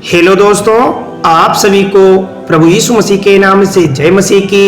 Hello दोस्तों, आप सभी को प्रभु यीशु मसीह के नाम से जय मसीह की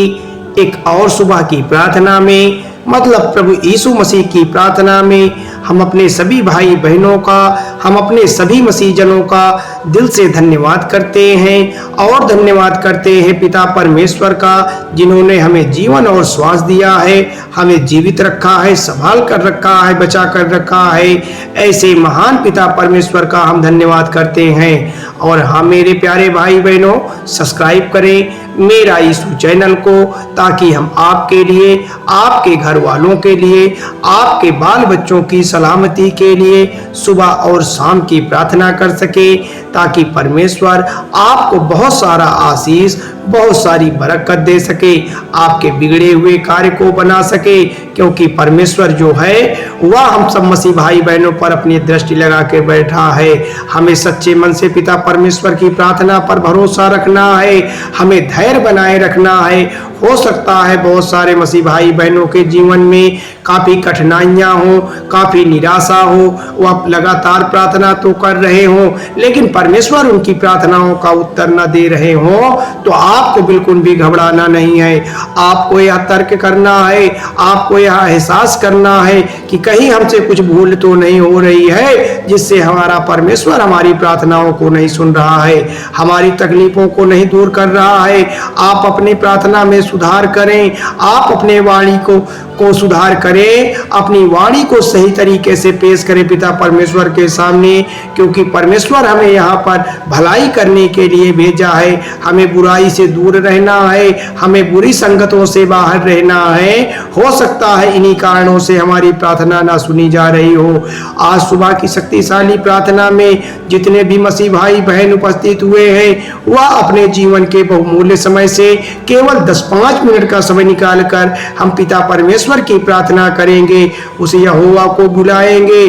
एक और सुबह की प्रार्थना में, मतलब प्रभु यीशु मसीह की प्रार्थना में हम अपने सभी भाई बहनों का, हम अपने सभी मसीह जनों का दिल से धन्यवाद करते हैं और धन्यवाद करते हैं पिता परमेश्वर का, जिन्होंने हमें जीवन और श्वास दिया है, हमें जीवित रखा है, संभाल कर रखा है, बचा कर रखा है। ऐसे महान पिता परमेश्वर का हम धन्यवाद करते हैं। और हाँ मेरे प्यारे भाई बहनों, सब्सक्राइब करें मेरा यीशु चैनल को, ताकि हम आपके लिए, आपके घर वालों के लिए, आपके बाल बच्चों की सलामती के लिए सुबह और शाम की प्रार्थना कर सके, ताकि परमेश्वर आपको बहुत सारा आशीष, बहुत सारी बरकत दे सके, आपके बिगड़े हुए कार्य को बना सके। क्योंकि परमेश्वर जो है वह हम सब मसीह भाई बहनों पर अपनी दृष्टि लगा के बैठा है। हमें सच्चे मन से पिता परमेश्वर की प्रार्थना पर भरोसा रखना है, हमें धैर्य बनाए रखना है। हो सकता है बहुत सारे मसीह भाई बहनों के जीवन में काफ़ी कठिनाइयाँ हो, काफ़ी निराशा हो, वह लगातार प्रार्थना तो कर रहे हों, लेकिन परमेश्वर उनकी प्रार्थनाओं का उत्तर न दे रहे हों, तो आपको बिल्कुल भी घबराना नहीं है। आपको यह तर्क करना है, आपको यह एहसास करना है कि कहीं हमसे कुछ भूल तो नहीं हो रही है, जिससे हमारा परमेश्वर हमारी प्रार्थनाओं को नहीं सुन रहा है, हमारी तकलीफों को नहीं दूर कर रहा है। आप अपनी प्रार्थना में सुधार करें, आप अपने वाणी को सुधार करें, अपनी वाणी को सही तरीके से पेश करें पिता परमेश्वर के सामने, क्योंकि परमेश्वर हमें यहाँ पर भलाई करने के लिए भेजा है। हमें बुराई से दूर रहना है, हमें बुरी संगतों से बाहर रहना है। हो सकता है इन्हीं कारणों से हमारी प्रार्थना ना सुनी जा रही हो। आज सुबह की शक्तिशाली प्रार्थना में जितने भी मसीह भाई बहन उपस्थित हुए हैं, वह अपने जीवन के बहुमूल्य समय से केवल 10-5 मिनट का समय निकालकर हम पिता परमेश्वर की प्रार्थना करेंगे, उस यहोवा को बुलाएंगे।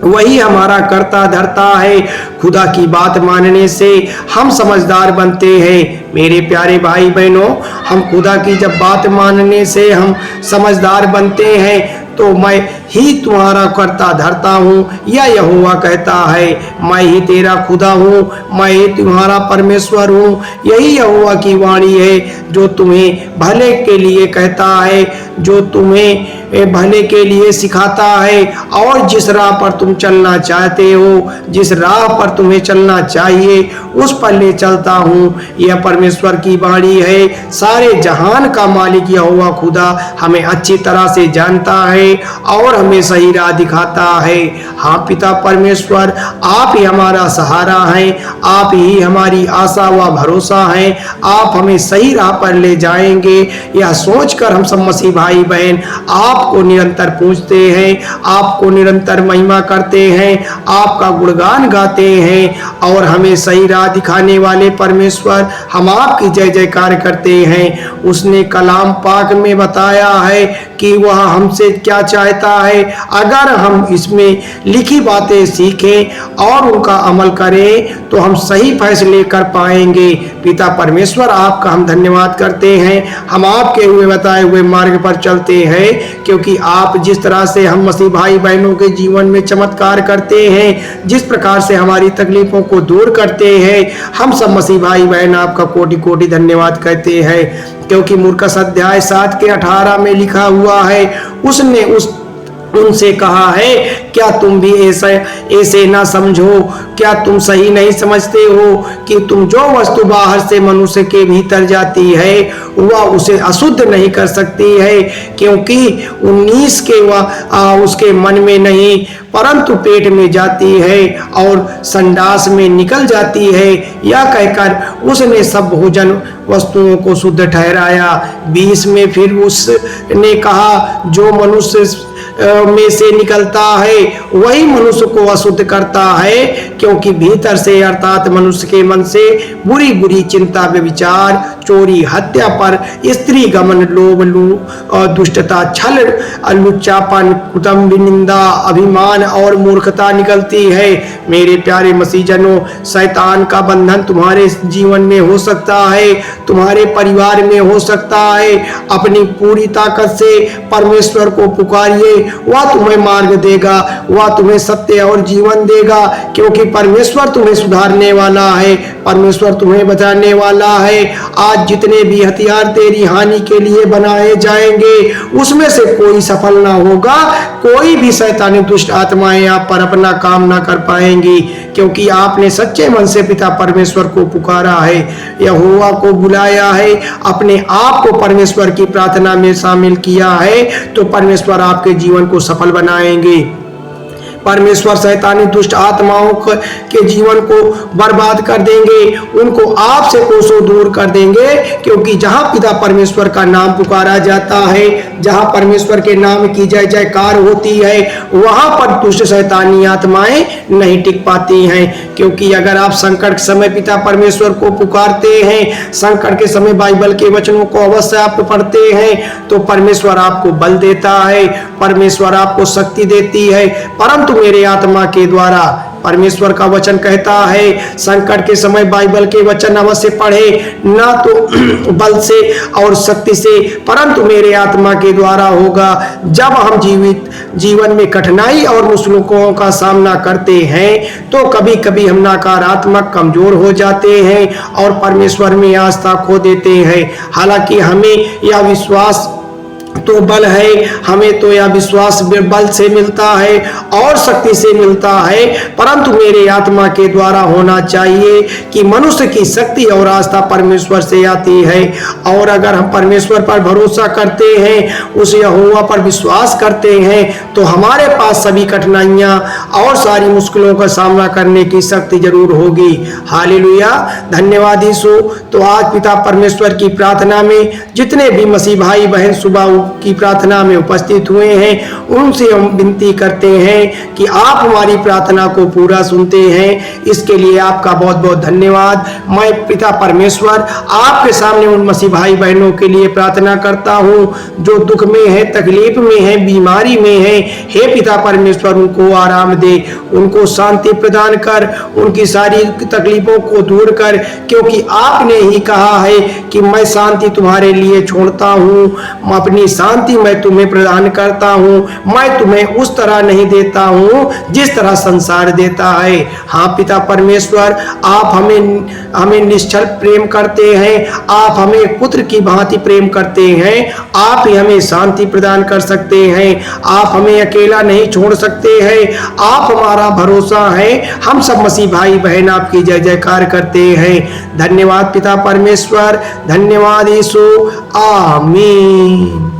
वही हमारा करता धरता है। खुदा की बात मानने से हम समझदार बनते हैं। मेरे प्यारे भाई बहनों, हम खुदा की जब बात मानने से हम समझदार बनते हैं, तो मैं ही तुम्हारा करता धरता हूँ, या यहोवा कहता है। मैं ही तेरा खुदा हूँ, मैं ही तुम्हारा परमेश्वर हूँ। यही यहोवा की वाणी है, जो तुम्हें भले के लिए कहता है, जो तुम्हें भले के लिए सिखाता है, और जिस राह पर तुम चलना चाहते हो, जिस राह पर तुम्हें चलना चाहिए, उस पर ले चलता हूँ। यह परमेश्वर की वाणी है। सारे जहान का मालिक यहोवा खुदा हमें अच्छी तरह से जानता है और हमें सही राह दिखाता है। हाँ पिता परमेश्वर, आप ही हमारा सहारा हैं, आप ही हमारी आशा व भरोसा हैं। आप हमें सही राह पर ले जाएंगे, यह सोचकर हम सब मसीह भाई बहन आपको निरंतर पूजते हैं, आपको निरंतर महिमा करते हैं, आपका गुणगान गाते हैं, और हमें सही राह दिखाने वाले परमेश्वर हम आपकी जय जयकार करते हैं। उसने कलाम पाक में बताया है कि वह हमसे क्या चाहता है। अगर हम इसमें लिखी बातें सीखें और उनका अमल करें, तो हम सही फैसले कर पाएंगे। पिता परमेश्वर, आपका हम धन्यवाद करते हैं। हम आपके हुए बताए हुए मार्ग पर चलते हैं, क्योंकि आप जिस तरह से हम मसीह भाई बहनों के जीवन में चमत्कार करते हैं, जिस प्रकार से हमारी तकलीफों को दूर करते हैं, हम सब मसीह भाई बहन आपका कोटि कोटि धन्यवाद कहते हैं। क्योंकि मूर्खस अध्याय 7 के 18 में लिखा हुआ है, उसने उनसे कहा है, क्या तुम भी ऐसे ना समझो? क्या तुम सही नहीं समझते हो कि तुम जो वस्तु बाहर से मनुष्य के भीतर जाती है, वह उसे अशुद्ध नहीं कर सकती है, क्योंकि 19 के वह उसके मन में नहीं, परंतु पेट में जाती है और संडास में निकल जाती है। यह कहकर उसने सब भोजन वस्तुओं को शुद्ध ठहराया। 20 में फिर उसने कहा, जो मनुष्य में से निकलता है वही मनुष्य को अशुद्ध करता है, क्योंकि भीतर से अर्थात मनुष्य के मन से बुरी बुरी चिंता, व्यभिचार, चोरी, हत्या पर, स्त्री गमन, लोभ, दुष्टता, छल, लुच्चापन, कुटुंब निंदा, अभिमान और मूर्खता निकलती है। मेरे प्यारे मसीहजनों, शैतान का बंधन तुम्हारे जीवन में हो सकता है, तुम्हारे परिवार में हो सकता है। अपनी पूरी ताकत से परमेश्वर को पुकारिए, वह तुम्हें मार्ग देगा, वह तुम्हें सत्य और जीवन देगा, क्योंकि परमेश्वर तुम्हें सुधारने वाला है, परमेश्वर तुम्हें बचाने वाला है। आज जितने भी हथियार तेरी हानि के लिए बनाए जाएंगे उसमें से कोई सफल ना होगा, कोई भी शैतानी दुष्ट आत्माएं आप पर अपना काम ना कर पाएंगी, क्योंकि आपने सच्चे मन से पिता परमेश्वर को पुकारा है, यहोवा को बुलाया है, अपने आप को परमेश्वर की प्रार्थना में शामिल किया है, तो परमेश्वर आपके जीवन को सफल बनाएंगे। परमेश्वर शैतानी दुष्ट आत्माओं के जीवन को बर्बाद कर देंगे, उनको आपसे कोसों दूर कर देंगे, क्योंकि जहां पिता परमेश्वर का नाम पुकारा जाता है, जहां परमेश्वर के नाम की जय जयकार होती है, वहां पर दुष्ट शैतानी आत्माएं नहीं टिक पाती हैं। क्योंकि अगर आप संकट के समय पिता परमेश्वर को पुकारते हैं, संकट के समय बाइबल के वचनों को अवश्य आप पढ़ते हैं, तो परमेश्वर आपको बल देता है, परमेश्वर आपको शक्ति देती है। परंतु मेरे आत्मा के द्वारा परमेश्वर का वचन कहता है, संकट के समय बाइबल के वचन अवश्य पढ़े, ना तो बल से और शक्ति से, परंतु मेरे आत्मा के द्वारा होगा। जब हम जीवन में कठिनाई और मुश्किलों का सामना करते हैं, तो कभी कभी हम नकारात्मक कमजोर हो जाते हैं और परमेश्वर में आस्था खो देते हैं। हालांकि हमें यह विश्वास तो बल है, हमें तो यह विश्वास बल से मिलता है और शक्ति से मिलता है, परंतु मेरे आत्मा के द्वारा होना चाहिए कि मनुष्य की शक्ति और आस्था परमेश्वर से आती है। और अगर हम परमेश्वर पर भरोसा करते हैं, उस यहोवा पर विश्वास करते हैं, तो हमारे पास सभी कठिनाइयां और सारी मुश्किलों का सामना करने की शक्ति जरूर होगी। हालेलुया, धन्यवाद यीशु। तो आज पिता परमेश्वर की प्रार्थना में जितने भी मसीह भाई बहन सुबह की प्रार्थना में उपस्थित हुए हैं, उनसे हम विनती करते हैं कि आप हमारी प्रार्थना को पूरा सुनते हैं। इसके लिए आपका बहुत बहुत धन्यवाद। मैं पिता परमेश्वर आपके सामने उन मसीह भाई बहनों के लिए प्रार्थना करता हूं जो दुख में है, तकलीफ में है, बीमारी में है। हे पिता परमेश्वर, उनको आराम दे, उनको शांति प्रदान कर, उनकी सारी तकलीफों को दूर कर, क्योंकि आपने ही कहा है कि मैं शांति तुम्हारे लिए छोड़ता हूं, अपनी शांति मैं तुम्हें प्रदान करता हूं, मैं तुम्हें उस तरह नहीं देता हूं जिस तरह संसार देता है। हाँ पिता परमेश्वर, आप हमें निश्चल प्रेम करते हैं, आप हमें पुत्र की भांति प्रेम करते हैं, आप ही हमें शांति प्रदान कर सकते हैं, आप हमें अकेला नहीं छोड़ सकते हैं, आप हमारा भरोसा है। हम सब मसीह भाई बहन आपकी जय जयकार करते हैं। धन्यवाद पिता परमेश्वर, धन्यवाद यीशु, आमीन।